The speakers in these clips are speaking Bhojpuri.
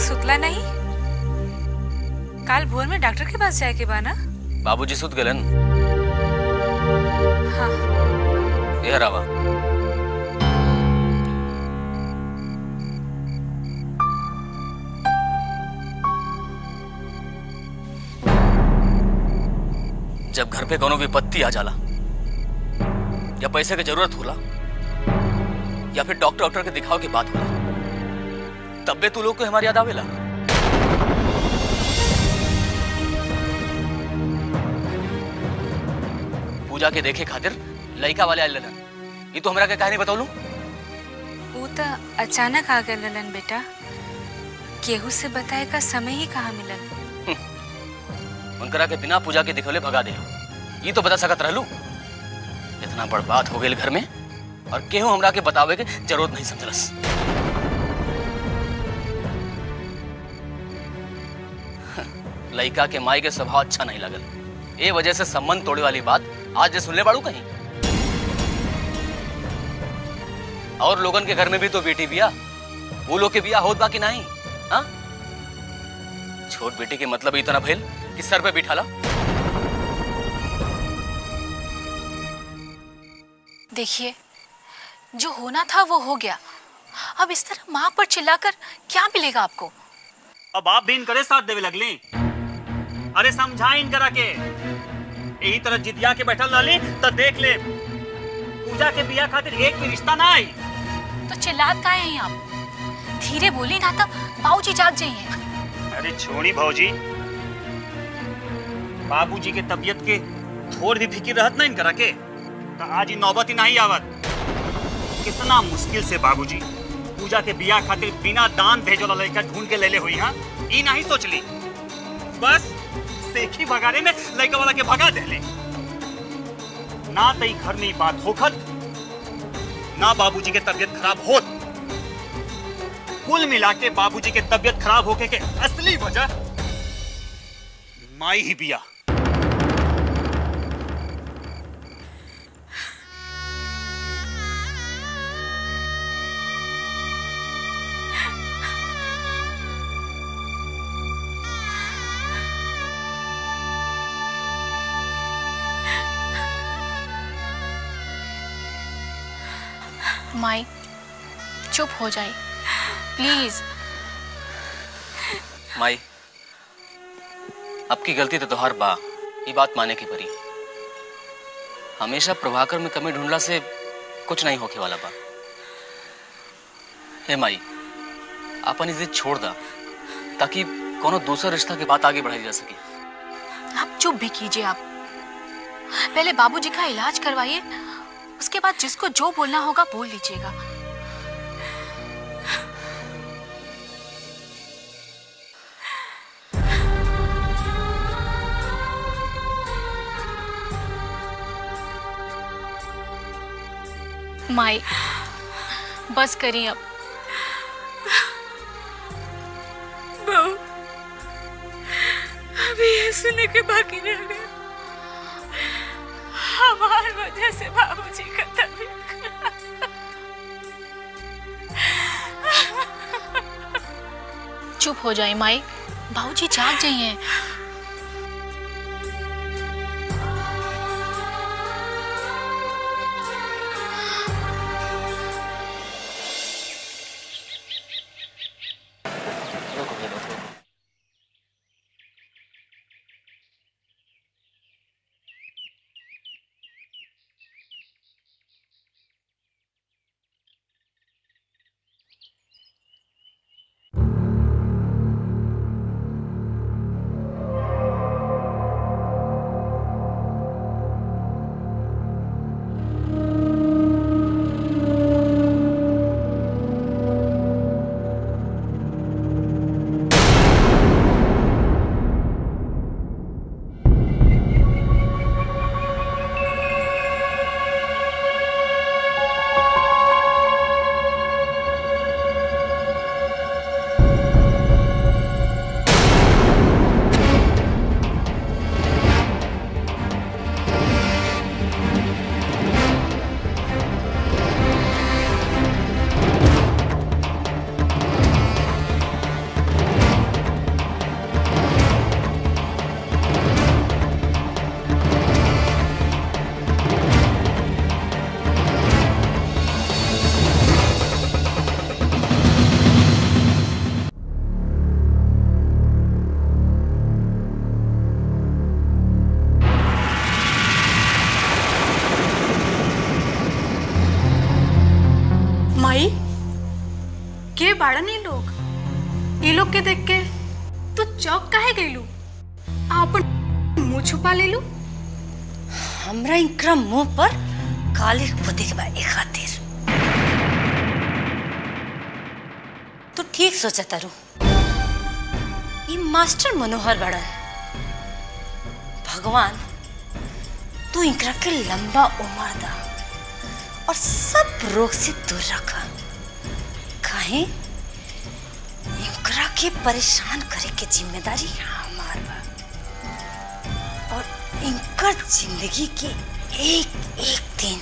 सुतला नहीं? काल भोर में डॉक्टर के पास जाए के बा ना? बाबूजी सुत गलन। हाँ। ये रावा। जब घर पे कोनो विपत्ति आ जाला या पैसे की जरूरत होला या फिर डॉक्टर के दिखाव की बात होला, तब भी तू लोग को हमारी याद आवेला। पूजा के देखे खातिर लड़का वाले आए ललन, ये तो हमरा के कहानी बताओ लू। वो तो अचानक आ गए ललन बेटा, केहू से बताए का समय ही कहाँ मिलन। उनकरा के बिना पूजा के दिखौले भगा दे, ये तो बता सकत रहलू। इतना बड़ बात हो गई घर में और केहू हमरा के बतावे के जरूरत नहीं समझलस। लड़का के माई के स्वभाव अच्छा नहीं लगल, ए वजह से संबंध तोड़े वाली बात आज जे सुनले बाड़ू कहीं। और लोगन के घर में भी तो बेटी बिया, वो लोग के बिया होत बा कि नहीं? हाँ, छोट बेटी के मतलब इतना भेल कि सर पे बिठाला। देखिए, जो होना था वो हो गया। अब इस तरह माँ पर चिल्लाकर क्या मिलेगा आपको? अब आप भी इनकरे साथ देवे लगली। अरे समझाई इनकरा के, यही तरह जिदिया के बैठल रहली तो देख ले पूजा के बिया खातिर एक भी रिश्ता ना आई। तो चिल्लात काहे हैं आप? धीरे बोली ना तो बाबूजी जाग जाइए। अरे छोड़ी भौजी, बाबूजी के तबीयत के थोड़ भी फिक्र रहत ना इनकरा के, तो आज ही नौबत ही नहीं आवत। कितना मुश्किल से बाबूजी पूजा के बिया खातिर बिना दान भेजल लड़का ढूंढ के लेले हुई। हाँ, ई नहीं सोचली बस सेखी भगाने में लड़का वाला के भगा देले। ना तई घर में बात होखत, ना बाबूजी के तबीयत खराब होत। कुल मिला के बाबूजी के तबीयत खराब होके के असली वजह माई ही बिया। माई चुप हो जाए प्लीज। माई, अब की गलती तो तोहार बा, ये बात माने की परी। हमेशा प्रभाकर में कमी ढूंढला से कुछ नहीं होके वाला बा। हे माई, अपन इज्जत छोड़ दा ताकि कोनो दूसरा रिश्ता की बात आगे बढ़ाई जा सके। आप चुप भी कीजिए। आप पहले बाबूजी का इलाज करवाइए, उसके बाद जिसको जो बोलना होगा बोल लीजिएगा। माई बस करिए अब। बहू, अभी ये सुनने के बाकी रह गए, हमारी वजह से बाबूजी का तबीयत खराब। चुप हो जाए माई, बाबूजी जाग जाइए। देख के तू चौक काहे गईलू? आपन मुंह छुपा ले लू। हमरा इनकरा मुंह पर काली पोते के बा एक खातिर। तू ठीक सोचा तारू। ये मास्टर मनोहर बड़न। भगवान तू इनकरा के लंबा उम्र दा और सब रोग से दूर रखा। काहे इनकरा के परेशान करे के जिम्मेदारी हमार बा और इनकर जिंदगी के एक एक दिन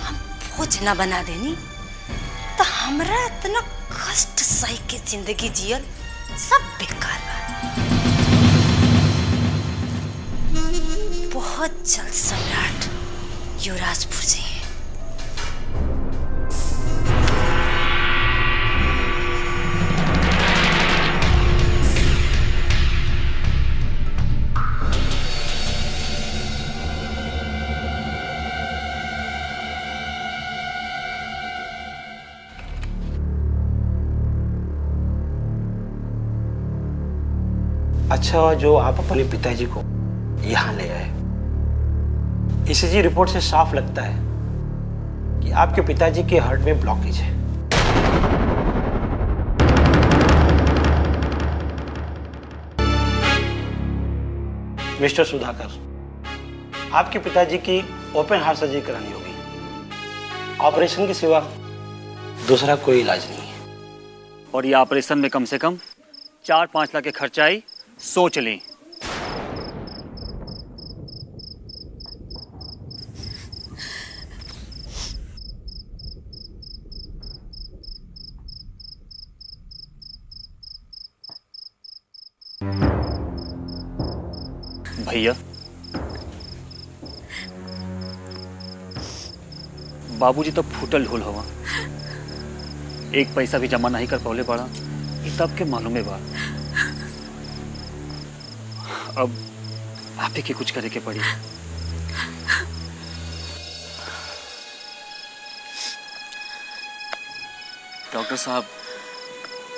हम बोझ न बना देनी तो हमरा इतना कष्ट सही के जिंदगी जियल सब बेकार बा। बहुत जल्द सम्राट युवराजपुर से है। अच्छा हुआ जो आप अपने पिताजी को यहाँ ले आए। ईसीजी रिपोर्ट से साफ लगता है कि आपके पिताजी के हार्ट में ब्लॉकेज है। मिस्टर सुधाकर, आपके पिताजी की ओपन हार्ट सर्जरी करानी होगी। ऑपरेशन के सिवा दूसरा कोई इलाज नहीं है। और ये ऑपरेशन में कम से कम 4-5 लाख के खर्चा आई, सोच लें। भैया, बाबूजी तो फूटल ढोल हवा, एक पैसा भी जमा नहीं कर पौले पड़ा। ये तब के मालूम है बा। अब आप ही के कुछ करे के पड़ी। डॉक्टर साहब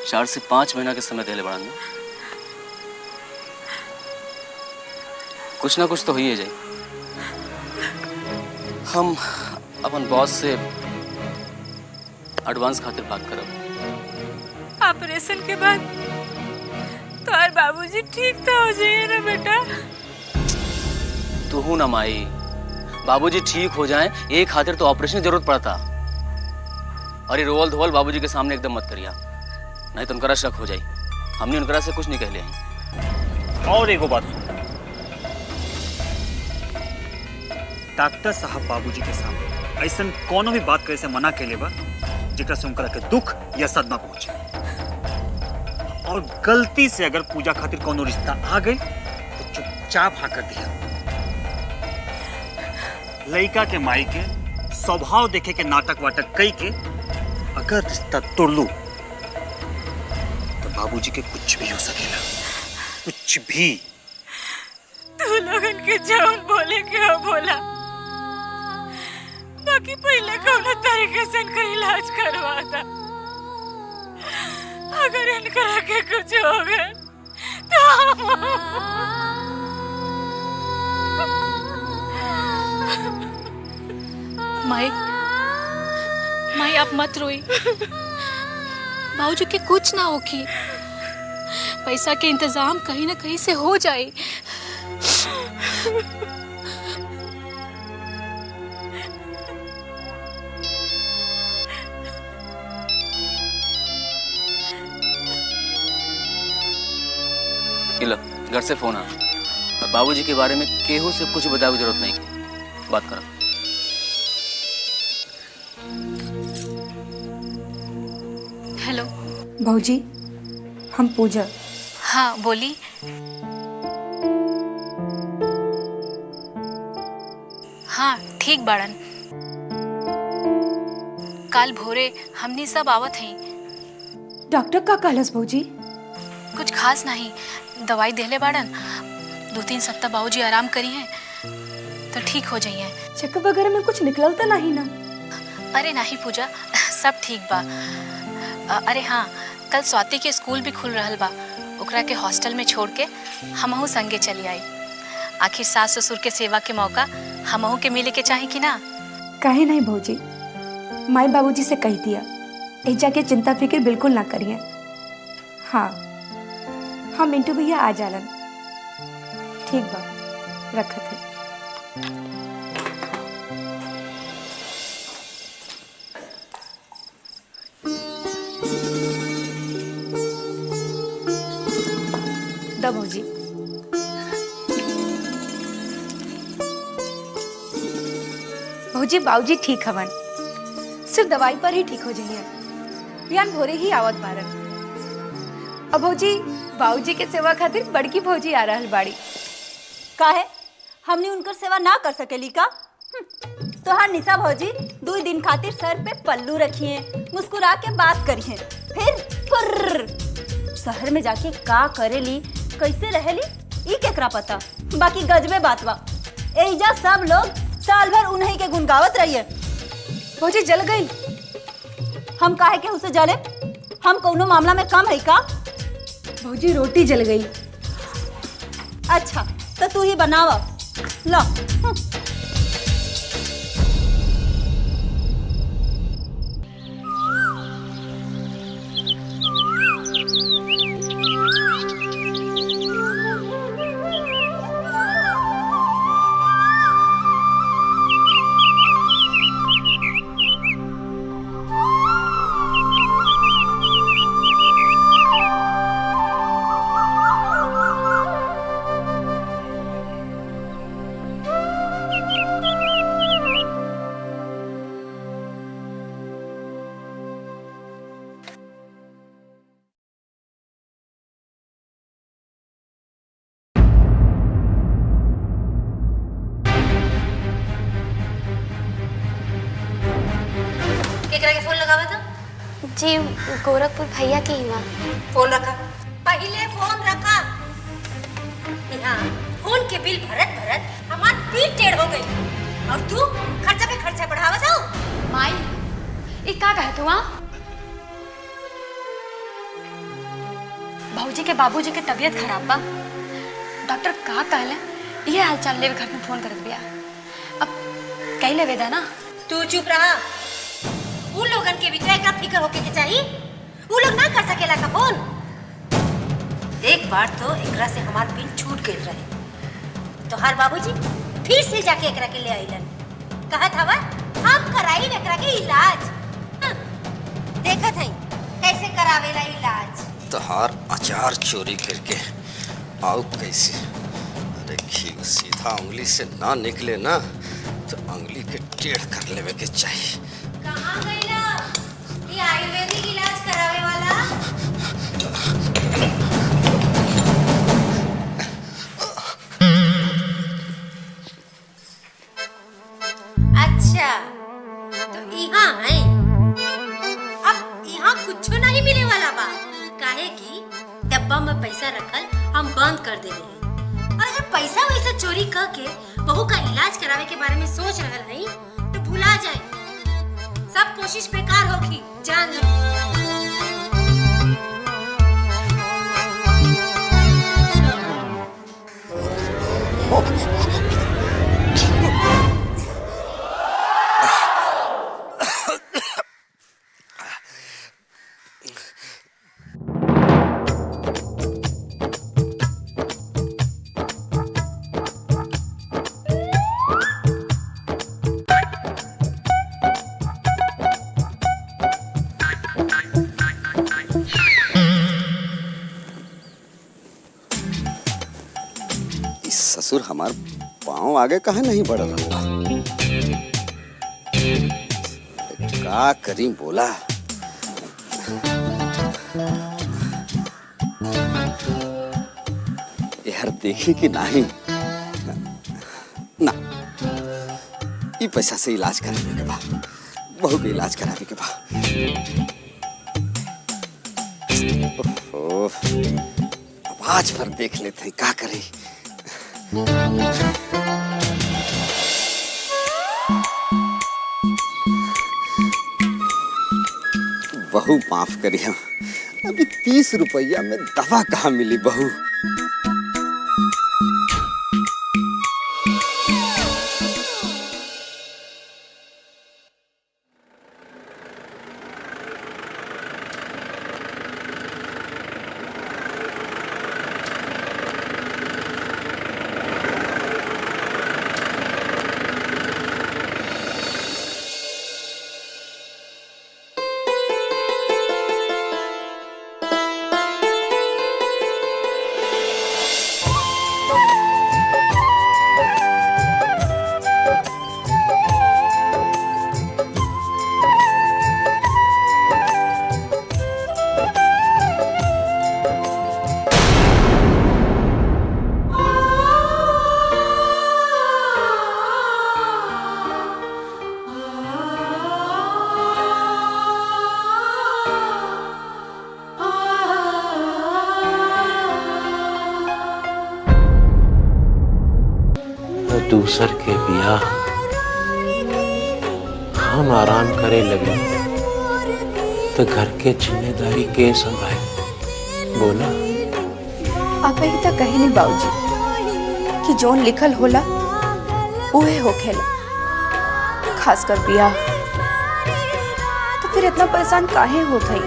4 से 5 महीना के समय देले बड़ान। कुछ ना कुछ तो ही जाए। हम अपन बॉस से एडवांस खातिर बात करब। ऑपरेशन के बाद तुम्हारे बाबूजी ठीक तो हो जाइए ना बेटा। तू ना माई, बाबूजी ठीक हो जाएं एक खातिर तो ऑपरेशन की जरूरत पड़ता। और ये रोवल धोवल बाबूजी के सामने एकदम मत करिया, नहीं तो उनका शक हो जाए। हमने उनकरा से कुछ नहीं कह लिया। और एगो बात सुन, डॉक्टर साहब बाबूजी के सामने ऐसा कोनो भी बात करे से मना के बा जेकरा से उनकरा के दुख या सदमा पहुंचे। और गलती से अगर पूजा खातिर कोनो रिश्ता आ गई तो चुपचाप हाँ कर दिया। लड़का के माई के स्वभाव देखे के नाटक वाटक कई के अगर रिश्ता तोड़ लू तो बाबूजी के कुछ भी हो सकेला, कुछ भी। तू लोगन के जौन बोले के हो बोला, बाकी पहले कौनो तरीके से इनका इलाज करवा दा। अगर इनका के कुछ हो गए तो माई, माई आप मत रोई। बाबूजी के कुछ ना होगी। पैसा के इंतजाम कहीं ना कहीं से हो जाए। घर से फोन आ और बाबूजी के बारे में केहू से कुछ बताने की जरूरत नहीं की। बात करो। हेलो भाऊजी, हम पूजा। हाँ बोली। हाँ ठीक बाड़न। काल भोरे हमनी सब आवत हैं। डॉक्टर का कहलस भाऊजी? कुछ खास नहीं, दवाई देले बाड़न। 2-3 सप्ताह बाबूजी आराम करी हैं तो ठीक हो जाइए। चेकअप वगैरह में कुछ निकलता नहीं ना? अरे नहीं पूजा, सब ठीक बा। अरे हाँ, कल स्वाति के स्कूल भी खुल रहल बा, ओकरा के हॉस्टल में छोड़ के हमहू संगे चली आई। आखिर सास ससुर के सेवा के मौका हमहू के मिले के चाही कि ना? काहे नहीं भौजी, माई बाबूजी से कह दिया एजा के चिंता फिक्र बिल्कुल ना करिए। हाँ हाँ मिंटू भैया आ जालन। ठीक बा, रखत है। दा भौजी। भौजी बाबूजी ठीक हवन, सिर्फ दवाई पर ही ठीक हो जाइए। बिहान भोरे ही आवत बारन। अब भौजी बाबूजी के सेवा खातिर बड़की भौजी आ रहल बाड़ी। काहे हमने उनकर सेवा ना कर सकेली का? तोहार निशा भौजी 2 दिन खातिर सर पे पल्लू रखिए, मुस्कुरा के बात करिए, फिर फुर्र शहर में जाके का करेली, कैसे रहेली, ई केकरा पता। बाकी गजबे बात बा, एजा सब लोग साल भर उन्हीं के गुण गावत रहिए। भौजी जल गई। हम काहे के उसे जले? हम कौनो मामला में कम है का? भौजी रोटी जल गई। अच्छा तो तू ही बनावा ला। केकरा के फोन लगावा था? जी गोरखपुर भैया की ही माँ। फोन रखा, पहले फोन रखा। यहाँ फोन के बिल भरत भरत हमार पीठ टेढ़ हो गई और तू खर्चा पे खर्चा बढ़ावा जाओ। माई ई का कहत हुआ? भौजी के बाबूजी के तबीयत खराब बा, डॉक्टर का कहले ये हालचाल लेवे घर में फोन कर दिया। अब कह ले वेदा ना। तू चुप रहा। उन लोगन के भी तो एक फिक्र होके के चाहिए, वो लोग ना कर सकेला का फोन। एक बार तो एकरा से हमार पिन छूट गई रहे तो हर बाबूजी फिर से जाके एकरा के ले आइलन, कहत हवा हम कराई एकरा के इलाज। देखत हई कैसे करावेला इलाज। तोहार अचार चोरी करके आओ कैसे? अरे घी सीधा उंगली से ना निकले ना तो उंगली के टेढ़ कर लेवे के चाहिए। कहाँ गईला ये आयुर्वेदिक इलाज करावे वाला? अच्छा तो यहाँ है। अब यहाँ कुछ नहीं मिले वाला बा, काहे कि डब्बा में पैसा रखल हम बंद कर देले हैं। और अगर पैसा वैसा चोरी करके बहू का इलाज करावे के बारे में सोच रहल हई तो भुला जाए, सब कोशिश बेकार होगी, जान लो। ससुर हमार पाँव आगे काहे नहीं बढ़ रहा? का करी बोला? यार देखी कि नहीं ना, ये पैसा से इलाज कराने के बाद बहू के इलाज कराने के बाद अब आज भर देख लेते हैं क्या करें। बहू माफ करिए, अभी 30 रुपया में दवा कहाँ मिली बहू? दूसर के बियाह हम आराम करे लगे तो घर के जिम्मेदारी के संभाले? बोला आप ही तो कहे नहीं बाबूजी कि जोन लिखल होला उहे होखेला, खासकर बियाह। तो फिर इतना परेशान काहे होत हई?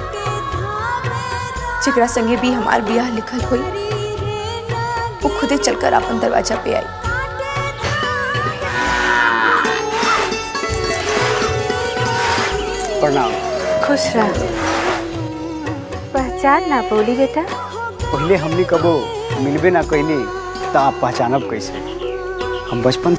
जेकरा संगे भी हमार बियाह लिखल हुई वो खुदे चलकर अपन दरवाजा पे आई। प्रणाम। खुश रह। पहचान ना बोली बेटा? पहले हमने कबो मिलबे ना कहली तो आप पहचानब कैसे? हम बचपन